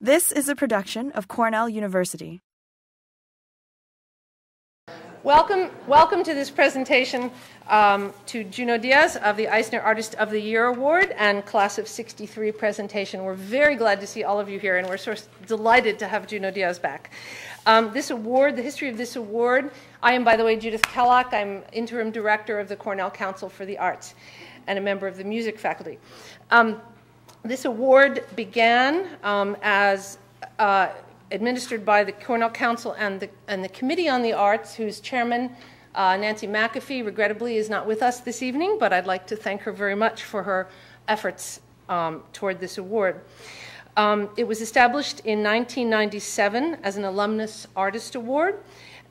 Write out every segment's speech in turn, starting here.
This is a production of Cornell University. Welcome to this presentation to Junot Díaz of the Eissner Artist of the Year Award and Class of '63 presentation. We're very glad to see all of you here, and we're sort of delighted to have Junot Díaz back. This award, the history of this award, I am, by the way, Judith Kellogg. I'm interim director of the Cornell Council for the Arts and a member of the music faculty. This award began as administered by the Cornell Council and the Committee on the Arts, whose chairman, Nancy McAfee, regrettably is not with us this evening, but I'd like to thank her very much for her efforts toward this award. It was established in 1997 as an alumnus artist award,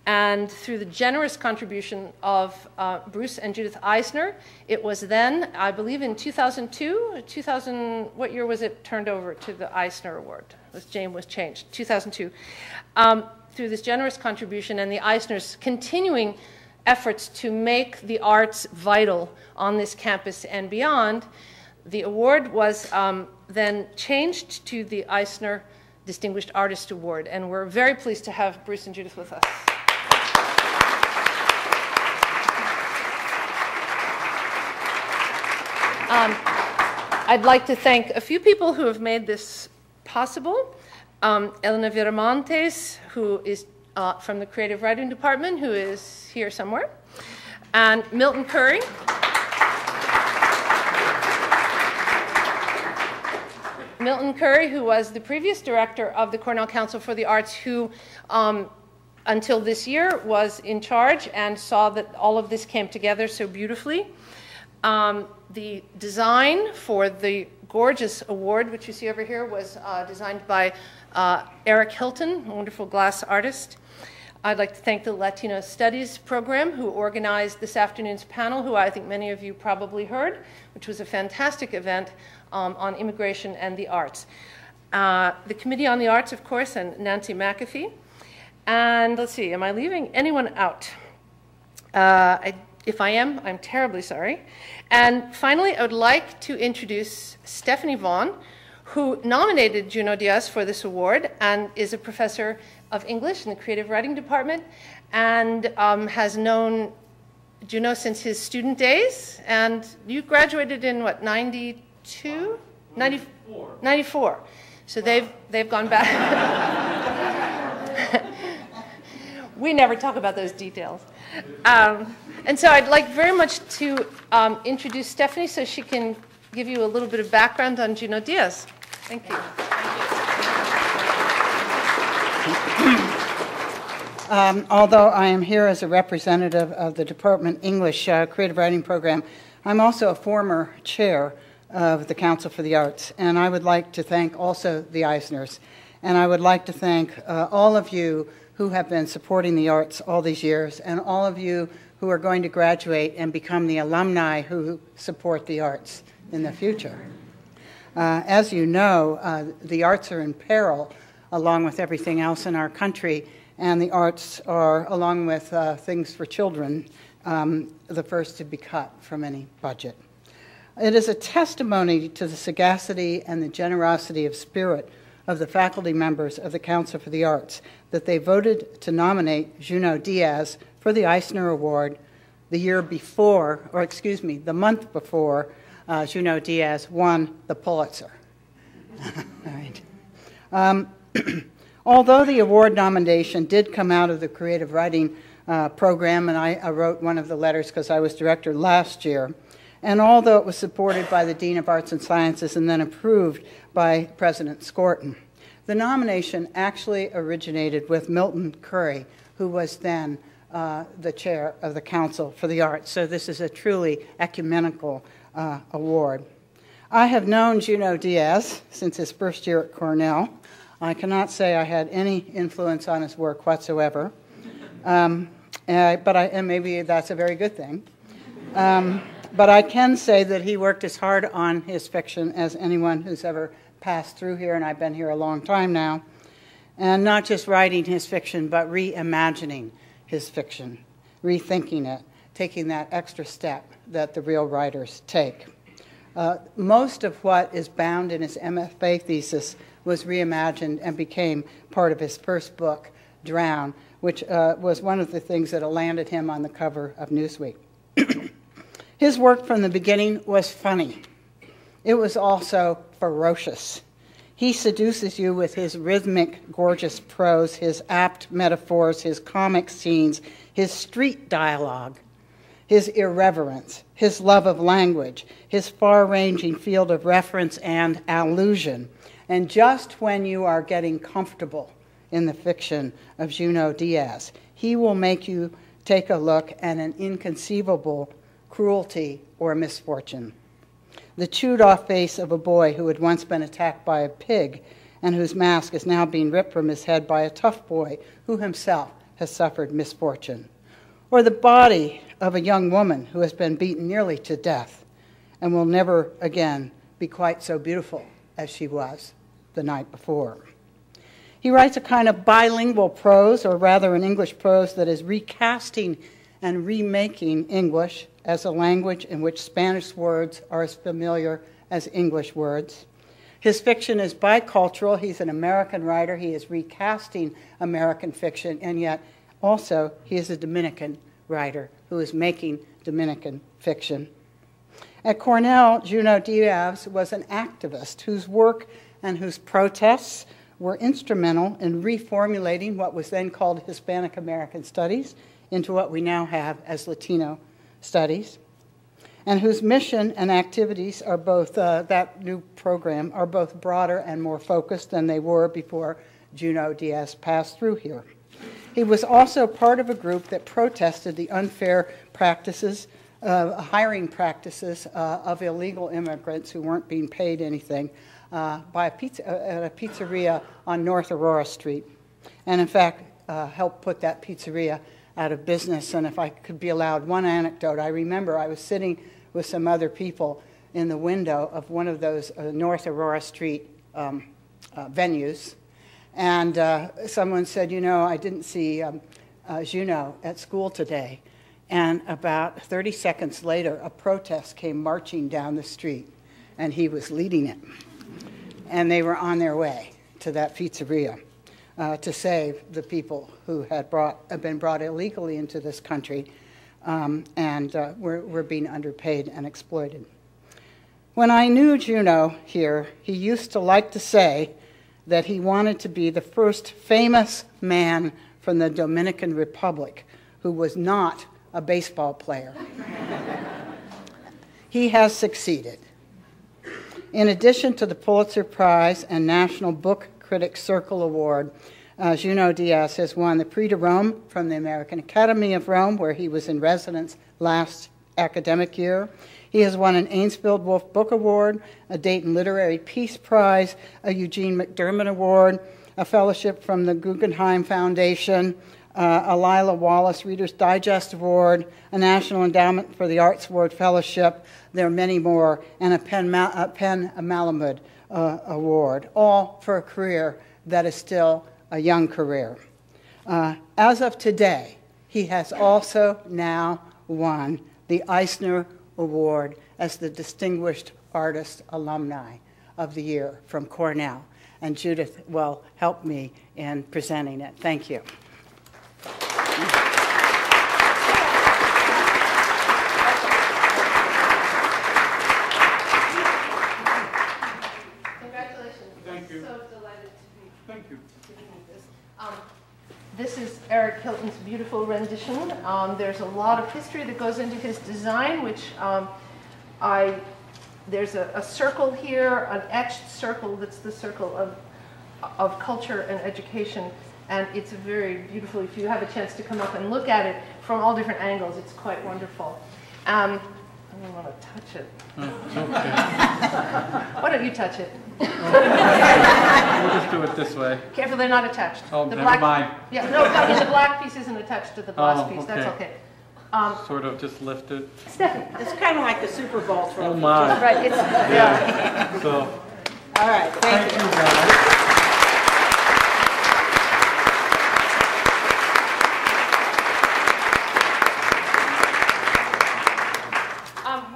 and through the generous contribution of Bruce and Judith Eissner, it was then, I believe in 2002, what year was it turned over to the Eissner Award? This name was changed, 2002. Through this generous contribution and the Eissner's continuing efforts to make the arts vital on this campus and beyond, the award was then changed to the Eissner Distinguished Artist Award, and we're very pleased to have Bruce and Judith with us. I'd like to thank a few people who have made this possible. Elena Viramontes, who is from the Creative Writing Department, who is here somewhere, and Milton Curry. Milton Curry, who was the previous director of the Cornell Council for the Arts, who until this year was in charge and saw that all of this came together so beautifully. The design for the gorgeous award, which you see over here, was designed by Eric Hilton, a wonderful glass artist. I'd like to thank the Latino Studies program, who organized this afternoon's panel, who I think many of you probably heard, which was a fantastic event on immigration and the arts. The Committee on the Arts, of course, and Nancy McAfee. And let's see, am I leaving anyone out? If I am, I'm terribly sorry. And finally, I would like to introduce Stephanie Vaughn, who nominated Junot Díaz for this award and is a professor of English in the Creative Writing Department and has known Junot since his student days. And you graduated in, what, 92? 94. 94. So they've gone back. We never talk about those details. And so I'd like very much to introduce Stephanie so she can give you a little bit of background on Junot Díaz. Thank you. Although I am here as a representative of the Department English Creative Writing Program, I'm also a former chair of the Council for the Arts, and I would like to thank also the Eissners, and I would like to thank all of you who have been supporting the arts all these years, and all of you who are going to graduate and become the alumni who support the arts in the future. As you know, the arts are in peril along with everything else in our country, and the arts are, along with things for children, the first to be cut from any budget. It is a testimony to the sagacity and the generosity of spirit of the faculty members of the Council for the Arts that they voted to nominate Junot Díaz for the Eissner Award the month before Junot Díaz won the Pulitzer. All right. Although the award nomination did come out of the creative writing program, and I wrote one of the letters because I was director last year, and although it was supported by the Dean of Arts and Sciences and then approved by President Scorton, the nomination actually originated with Milton Curry, who was then the chair of the Council for the Arts. So this is a truly ecumenical award. I have known Junot Díaz since his first year at Cornell. I cannot say I had any influence on his work whatsoever, and maybe that's a very good thing. But I can say that he worked as hard on his fiction as anyone who's ever passed through here, and I've been here a long time now, and not just writing his fiction, but reimagining his fiction, rethinking it, taking that extra step that the real writers take. Most of what is bound in his MFA thesis was reimagined and became part of his first book, Drown, which was one of the things that landed him on the cover of Newsweek. His work from the beginning was funny. It was also ferocious. He seduces you with his rhythmic, gorgeous prose, his apt metaphors, his comic scenes, his street dialogue, his irreverence, his love of language, his far-ranging field of reference and allusion. And just when you are getting comfortable in the fiction of Junot Díaz, he will make you take a look at an inconceivable cruelty or misfortune. The chewed-off face of a boy who had once been attacked by a pig and whose mask is now being ripped from his head by a tough boy who himself has suffered misfortune. Or the body of a young woman who has been beaten nearly to death and will never again be quite so beautiful as she was the night before. He writes a kind of bilingual prose, or rather an English prose that is recasting and remaking English as a language in which Spanish words are as familiar as English words. His fiction is bicultural. He's an American writer. He is recasting American fiction, and yet also he is a Dominican writer who is making Dominican fiction. At Cornell, Junot Díaz was an activist whose work and whose protests were instrumental in reformulating what was then called Hispanic American Studies into what we now have as Latino Studies, and whose mission and activities are both, that new program, are both broader and more focused than they were before Junot Díaz passed through here. He was also part of a group that protested the unfair practices, hiring practices of illegal immigrants who weren't being paid anything at a pizzeria on North Aurora Street, and in fact helped put that pizzeria out of business. And if I could be allowed one anecdote, I remember I was sitting with some other people in the window of one of those North Aurora Street venues, and someone said, you know, I didn't see Junot at school today. And about 30 seconds later, a protest came marching down the street, and he was leading it. And they were on their way to that pizzeria to save the people who had been brought illegally into this country and were being underpaid and exploited. When I knew Junot here, he used to like to say that he wanted to be the first famous man from the Dominican Republic who was not a baseball player. He has succeeded. In addition to the Pulitzer Prize and National Book Critics Circle Award, Junot Díaz has won the Prix de Rome from the American Academy of Rome, where he was in residence last academic year. He has won an Ainsfield Wolf Book Award, a Dayton Literary Peace Prize, a Eugene McDermott Award, a fellowship from the Guggenheim Foundation, a Lila Wallace Reader's Digest Award, a National Endowment for the Arts Award Fellowship. There are many more, and a Penn Malamud Award, all for a career that is still a young career. As of today, he has also now won the Eissner Award as the Distinguished Artist Alumni of the Year from Cornell. And Judith will help me in presenting it. Thank you. Congratulations. Thank you. So delighted to be Thank you. giving you this. This is Eric Hilton's beautiful rendition. There's a lot of history that goes into his design, which there's a circle here, an etched circle that's the circle of culture and education, and it's very beautiful. If you have a chance to come up and look at it from all different angles, it's quite wonderful. I don't want to touch it. Okay. Why don't you touch it? We'll just do it this way. Careful, they're not attached. Oh, the never mind. Yeah, no, the black piece isn't attached to the glass piece. That's okay. Sort of just lift it. Stephanie. It's kind of like the Super Bowl trophy. Oh my. Right, it's, Yeah. So, All right, thank you. guys.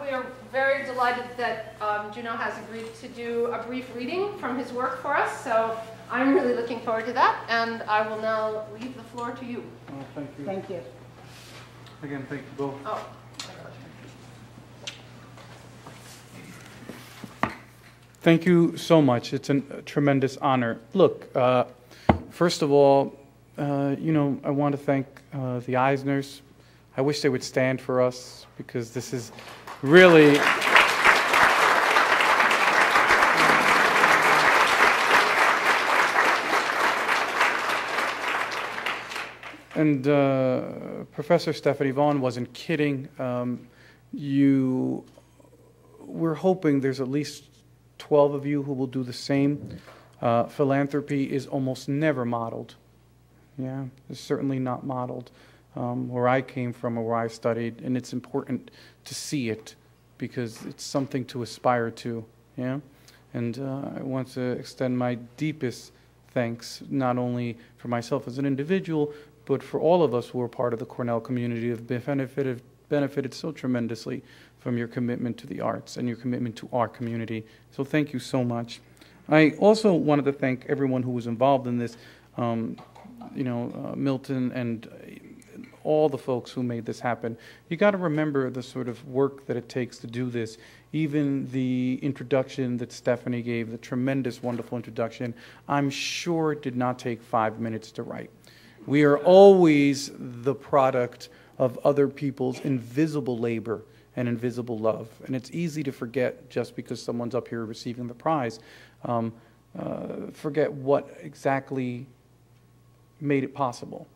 we are very delighted that Junot has agreed to do a brief reading from his work for us, so I'm really looking forward to that, and I will now leave the floor to you. Oh, thank you. Thank you. Again, thank you both. Oh. Thank you so much. It's a tremendous honor. Look, first of all, I want to thank the Eisners. I wish they would stand for us, because this is really... And Professor Stephanie Vaughn wasn't kidding. We're hoping there's at least 12 of you who will do the same. Philanthropy is almost never modeled. Yeah, it's certainly not modeled where I came from or where I studied, and it's important to see it because it's something to aspire to. Yeah, and I want to extend my deepest thanks not only for myself as an individual, but for all of us who are part of the Cornell community have benefited so tremendously from your commitment to the arts and your commitment to our community. So thank you so much. I also wanted to thank everyone who was involved in this, Milton and all the folks who made this happen. You got to remember the sort of work that it takes to do this. Even the introduction that Stephanie gave, the tremendous, wonderful introduction, I'm sure it did not take 5 minutes to write. We are always the product of other people's invisible labor and invisible love. And it's easy to forget just because someone's up here receiving the prize, forget what exactly made it possible.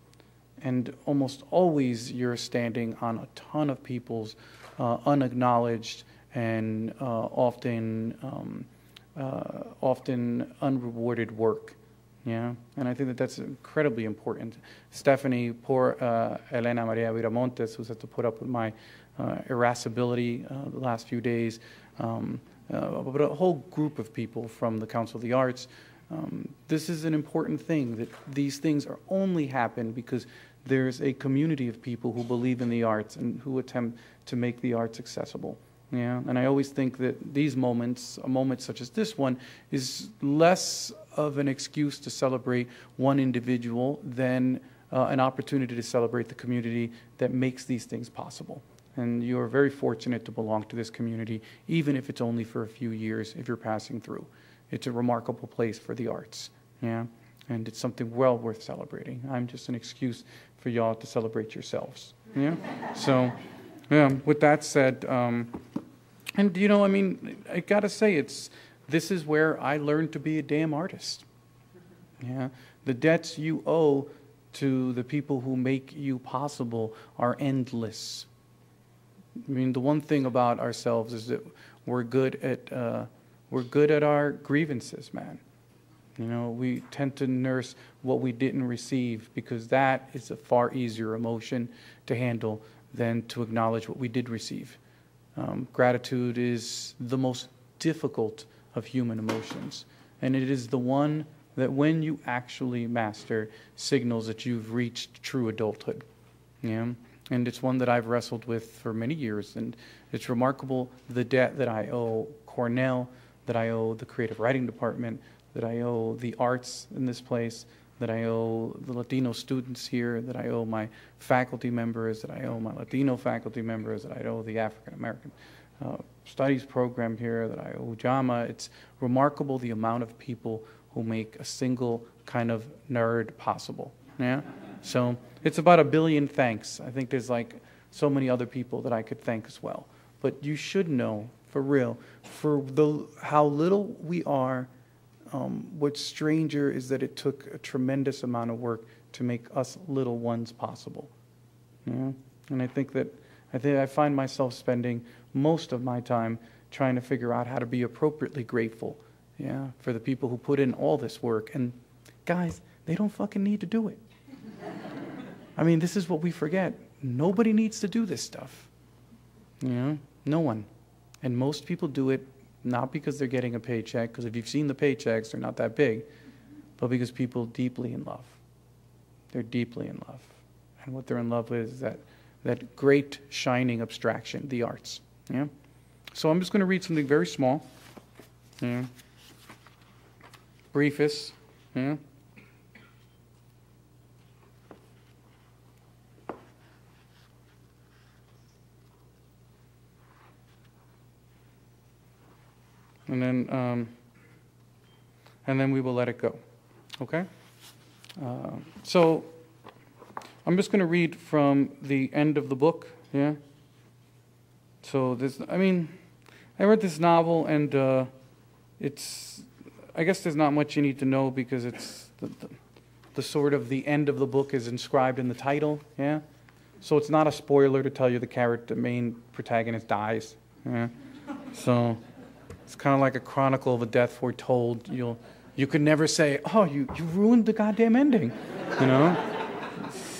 And almost always you're standing on a ton of people's unacknowledged and often unrewarded work. Yeah, and I think that that's incredibly important. Stephanie, poor Elena Maria Viramontes, who's had to put up with my irascibility the last few days, but a whole group of people from the Council of the Arts. This is an important thing, that these things are only happen because there's a community of people who believe in the arts and who attempt to make the arts accessible. Yeah, and I always think that these moments, a moment such as this one, is less of an excuse to celebrate one individual than an opportunity to celebrate the community that makes these things possible. And you are very fortunate to belong to this community, even if it's only for a few years, if you're passing through. It's a remarkable place for the arts, yeah, and it's something well worth celebrating. I'm just an excuse for y'all to celebrate yourselves, yeah. So, yeah. With that said, and I gotta say, this is where I learned to be a damn artist. Yeah, the debts you owe to the people who make you possible are endless. I mean, the one thing about ourselves is that we're good at our grievances, man. We tend to nurse what we didn't receive because that is a far easier emotion to handle than to acknowledge what we did receive. Gratitude is the most difficult of human emotions, and it is the one that when you actually master signals that you've reached true adulthood. Yeah? And it's one that I've wrestled with for many years, and it's remarkable the debt that I owe Cornell, that I owe the creative writing department, that I owe the arts in this place, that I owe the Latino students here, that I owe my faculty members, that I owe my Latino faculty members, that I owe the African American Studies program here, that I owe JAMA. It's remarkable the amount of people who make a single kind of nerd possible. Yeah? So it's about 1 billion thanks. I think there's like so many other people that I could thank as well. But you should know, for real, how little we are. What's stranger is that it took a tremendous amount of work to make us little ones possible. Yeah? And I think I find myself spending most of my time trying to figure out how to be appropriately grateful, yeah, for the people who put in all this work. And guys, they don't fucking need to do it. I mean, this is what we forget. Nobody needs to do this stuff. No one. And most people do it not because they're getting a paycheck, because if you've seen the paychecks, they're not that big, but because people are deeply in love. They're deeply in love. And what they're in love with is that great shining abstraction, the arts. Yeah? So I'm just going to read something very small. Yeah. Briefest. Yeah. And then we will let it go. Okay? So I'm just going to read from the end of the book. Yeah. So this, I read this novel, and I guess there's not much you need to know because it's the sort of the end of the book is inscribed in the title. Yeah. So it's not a spoiler to tell you the main protagonist dies. Yeah. So it's kind of like a chronicle of a death foretold. You could never say, "Oh, you ruined the goddamn ending," you know.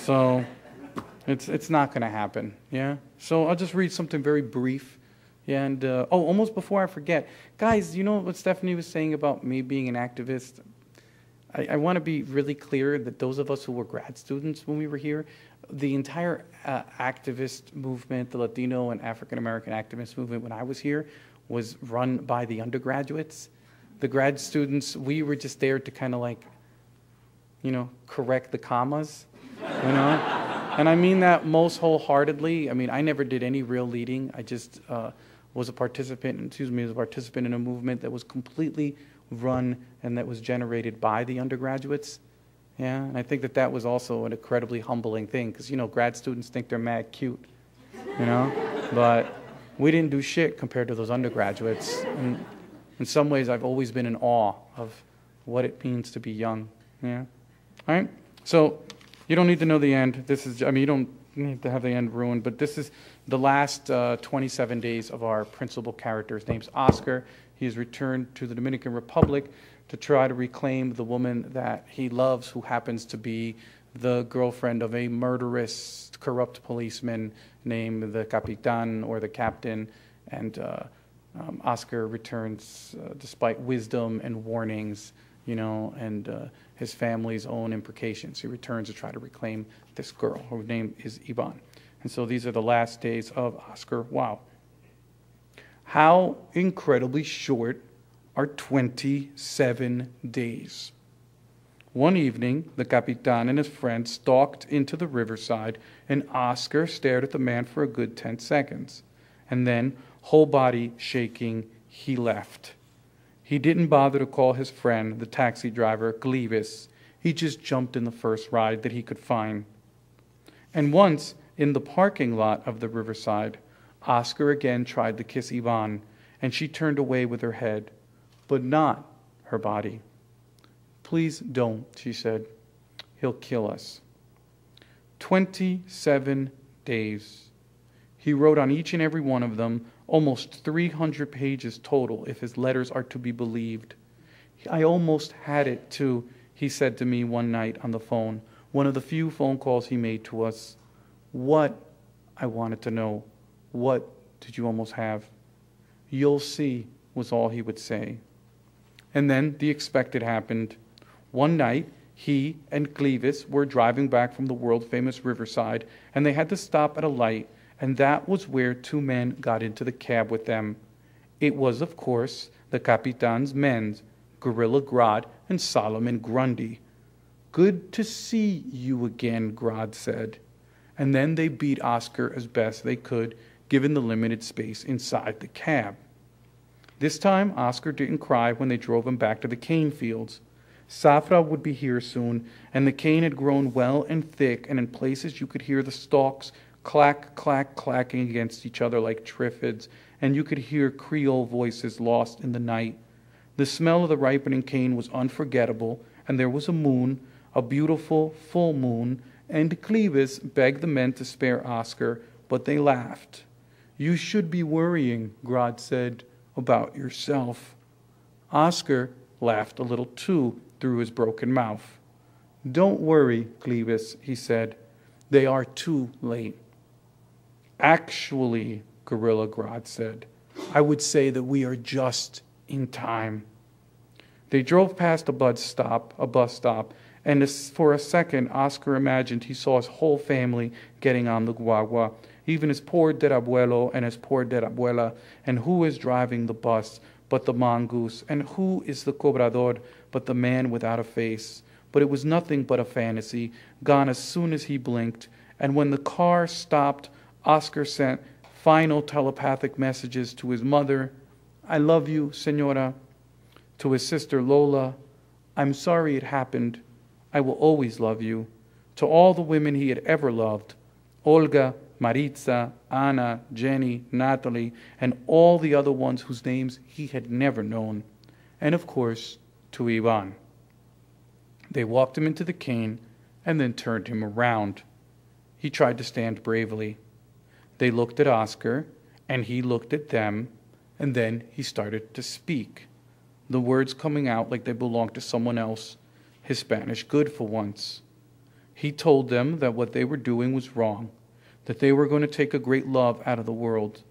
So it's not going to happen. Yeah. So I'll just read something very brief. Yeah, and almost before I forget, guys, you know what Stephanie was saying about me being an activist? I want to be really clear that those of us who were grad students when we were here, the entire activist movement, the Latino and African American activist movement when I was here, was run by the undergraduates. The grad students, we were just there to kind of like, correct the commas, And I mean that most wholeheartedly. I never did any real leading. I just was a participant in a movement that was completely run and that was generated by the undergraduates. Yeah, and I think that was also an incredibly humbling thing because, grad students think they're mad cute, But we didn't do shit compared to those undergraduates. And in some ways, I've always been in awe of what it means to be young. Yeah. All right. So you don't need to know the end. You don't need to have the end ruined, but this is the last 27 days of our principal character. His name's Oscar. He has returned to the Dominican Republic to try to reclaim the woman that he loves, who happens to be the girlfriend of a murderous, corrupt policeman named the Capitan, or the captain. And Oscar returns despite wisdom and warnings, and his family's own imprecations. He returns to try to reclaim this girl, whose name is Yvonne. And so these are the last days of Oscar. Wow. How incredibly short are 27 days. One evening, the Capitan and his friend stalked into the riverside, and Oscar stared at the man for a good 10 seconds. And then, whole body shaking, he left. He didn't bother to call his friend, the taxi driver, Clevis. He just jumped in the first ride that he could find. And once, in the parking lot of the riverside, Oscar again tried to kiss Yvonne, and she turned away with her head, but not her body. "Please don't," she said. "He'll kill us." 27 days. He wrote on each and every one of them, almost 300 pages total, if his letters are to be believed. "I almost had it, too," he said to me one night on the phone, one of the few phone calls he made to us. "What?" I wanted to know. "What did you almost have?" "You'll see," was all he would say. And then the expected happened. One night, he and Clevis were driving back from the world-famous riverside, and they had to stop at a light, and that was where two men got into the cab with them. It was, of course, the Capitan's men, Gorilla Grodd and Solomon Grundy. "Good to see you again," Grodd said. And then they beat Oscar as best they could, given the limited space inside the cab. This time, Oscar didn't cry when they drove him back to the cane fields. Safra would be here soon, and the cane had grown well and thick, and in places you could hear the stalks clack, clack, clacking against each other like triffids, and you could hear Creole voices lost in the night. The smell of the ripening cane was unforgettable, and there was a moon, a beautiful full moon, and Clevis begged the men to spare Oscar, but they laughed. "You should be worrying," Grodd said, "about yourself." Oscar laughed a little too through his broken mouth. "Don't worry, Clevis," he said. "They are too late." "Actually," Gorilla Grodd said, "I would say that we are just in time." They drove past a bus stop, and for a second Oscar imagined he saw his whole family getting on the guagua, even his poor dead abuelo and his poor dead abuela, and who was driving the bus but the mongoose? And who is the cobrador but the man without a face? But it was nothing but a fantasy, gone as soon as he blinked. And when the car stopped, Oscar sent final telepathic messages to his mother, "I love you, Senora." To his sister Lola, "I'm sorry it happened. I will always love you." To all the women he had ever loved, Olga, Maritza, Anna, Jenny, Natalie, and all the other ones whose names he had never known. And of course, to Ivan. They walked him into the cane and then turned him around. He tried to stand bravely. They looked at Oscar, and he looked at them, and then he started to speak, the words coming out like they belonged to someone else, his Spanish good for once. He told them that what they were doing was wrong, that they were going to take a great love out of the world.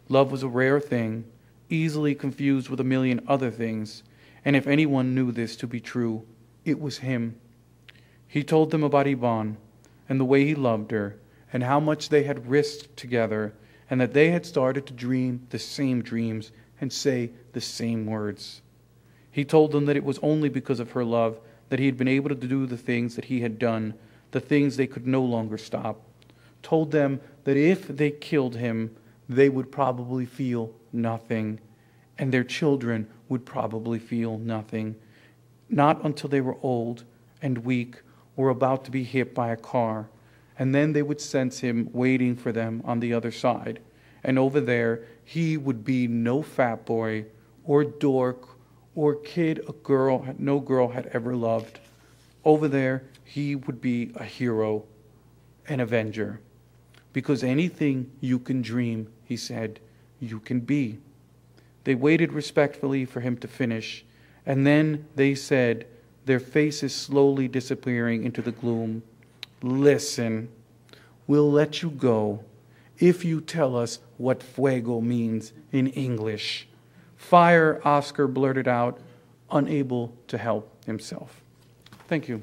Love was a rare thing, easily confused with a million other things, and if anyone knew this to be true, it was him. He told them about Ivan, and the way he loved her, and how much they had risked together, and that they had started to dream the same dreams and say the same words. He told them that it was only because of her love that he had been able to do the things that he had done, the things they could no longer stop. Told them that if they killed him, they would probably feel nothing, and their children would probably feel nothing, not until they were old and weak or about to be hit by a car, and then they would sense him waiting for them on the other side, and over there he would be no fat boy or dork or kid no girl had ever loved. Over there he would be a hero, an avenger. Because anything you can dream, he said, you can be. They waited respectfully for him to finish, and then they said, their faces slowly disappearing into the gloom, "Listen, we'll let you go if you tell us what fuego means in English." "Fire," Oscar blurted out, unable to help himself. Thank you.